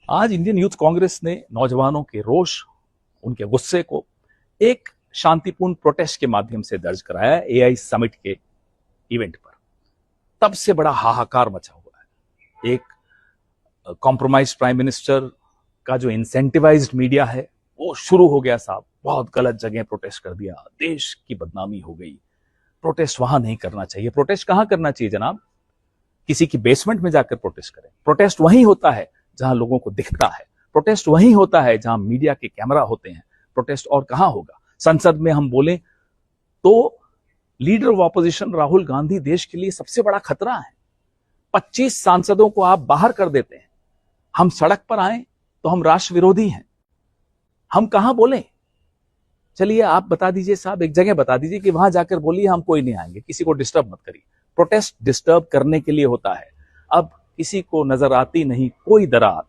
आज Indian youth Congress ने नौजवानों के रोष, उनके गुस्से को एक शांतिपूर्ण प्रोटेस्ट के माध्यम से दर्ज कराया एआई समिट के इवेंट पर। तब से बड़ा हाहाकार मचा हुआ है। एक कॉम्प्रोमाइज प्राइम मिनिस्टर का जो इंसेंटिवाइज्ड मीडिया है वो शुरू हो गया साहब, बहुत गलत जगह प्रोटेस्ट कर दिया, देश की बदनामी हो गई, प्रोटेस्ट वहां नहीं करना चाहिए। प्रोटेस्ट कहां करना चाहिए जनाब? किसी की बेसमेंट में जाकर प्रोटेस्ट करें। प्रोटेस्ट वहीं होता है जहां लोगों को दिखता है, प्रोटेस्ट वहीं होता है जहां मीडिया के कैमरा होते हैं। प्रोटेस्ट और कहां होगा? संसद में हम बोले तो leader of opposition Rahul Gandhi देश के लिए सबसे बड़ा खतरा है। 25 सांसदों को आप बाहर कर देते हैं। हम सड़क पर आए तो हम राष्ट्र विरोधी हैं। हम कहां बोलें? चलिए आप बता दीजिए साहब, एक जगह बता दीजिए कि वहां जाकर बोलिए हम कोई नहीं आएंगे, किसी को डिस्टर्ब मत करिए। प्रोटेस्ट डिस्टर्ब करने के लिए होता है। अब किसी को नजर आती नहीं कोई दरार,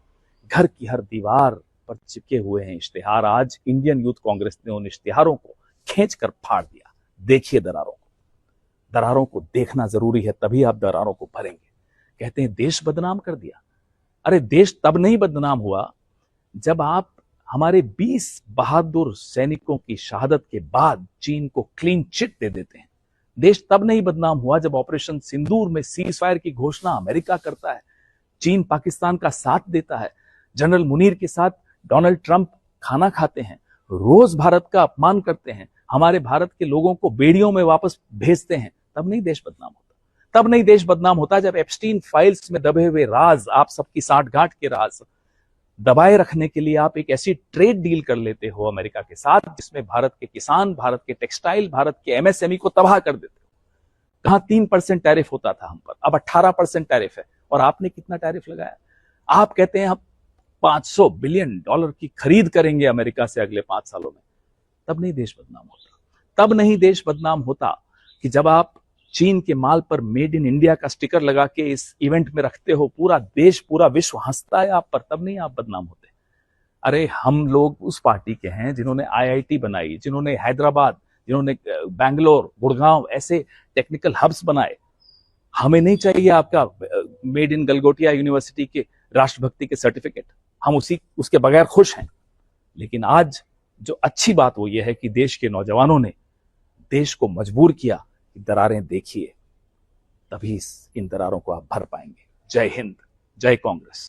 घर की हर दीवार पर चिपके हुए हैं इश्तिहार। आज इंडियन यूथ कांग्रेस ने उन इश्तिहारों को खींचकर फाड़ दिया। देखिए दरारों को देखना जरूरी है, तभी आप दरारों को भरेंगे। कहते हैं देश बदनाम कर दिया। अरे देश तब नहीं बदनाम हुआ जब आप हमारे 20 बहादुर सैनिकों की शहादत के बाद चीन को क्लीन चिट दे देते हैं। देश तब नहीं बदनाम हुआ जब ऑपरेशन सिंदूर में सीज फायर की घोषणा अमेरिका करता है, चीन पाकिस्तान का साथ देता है, जनरल मुनीर के साथ डोनाल्ड ट्रंप खाना खाते हैं, रोज भारत का अपमान करते हैं, हमारे भारत के लोगों को बेड़ियों में वापस भेजते हैं। तब नहीं देश बदनाम होता। तब नहीं देश बदनाम होता जब एप्स्टीन फाइल्स में दबे हुए राज, आप सबकी साठगांठ के राज दबाए रखने के लिए आप एक ऐसी ट्रेड डील कर लेते हो अमेरिका के साथ जिसमें भारत के किसान, भारत के टेक्सटाइल, भारत के एमएसएमई को तबाह कर देते हो। कहां 3% टैरिफ होता था हम पर, अब 18% टैरिफ है। और आपने कितना टैरिफ लगाया? आप कहते हैं हम $500 बिलियन की खरीद करेंगे अमेरिका से अगले 5 सालों में। तब नहीं देश बदनाम होता। तब नहीं देश बदनाम होता कि जब आप चीन के माल पर मेड इन इंडिया का स्टिकर लगा के इस इवेंट में रखते हो, पूरा देश, पूरा विश्व हंसता है आप पर। तब नहीं आप बदनाम होते। अरे हम लोग उस पार्टी के हैं जिन्होंने आईआईटी बनाई, जिन्होंने हैदराबाद, जिन्होंने बैंगलोर, गुड़गांव ऐसे टेक्निकल हब्स बनाए। हमें नहीं चाहिए आपका मेड इन गलगोटिया यूनिवर्सिटी के राष्ट्रभक्ति के सर्टिफिकेट, हम उसके बगैर खुश हैं। लेकिन आज जो अच्छी बात वो ये है कि देश के नौजवानों ने देश को मजबूर किया कि दरारें देखिए, तभी इन दरारों को आप भर पाएंगे। जय हिंद, जय कांग्रेस।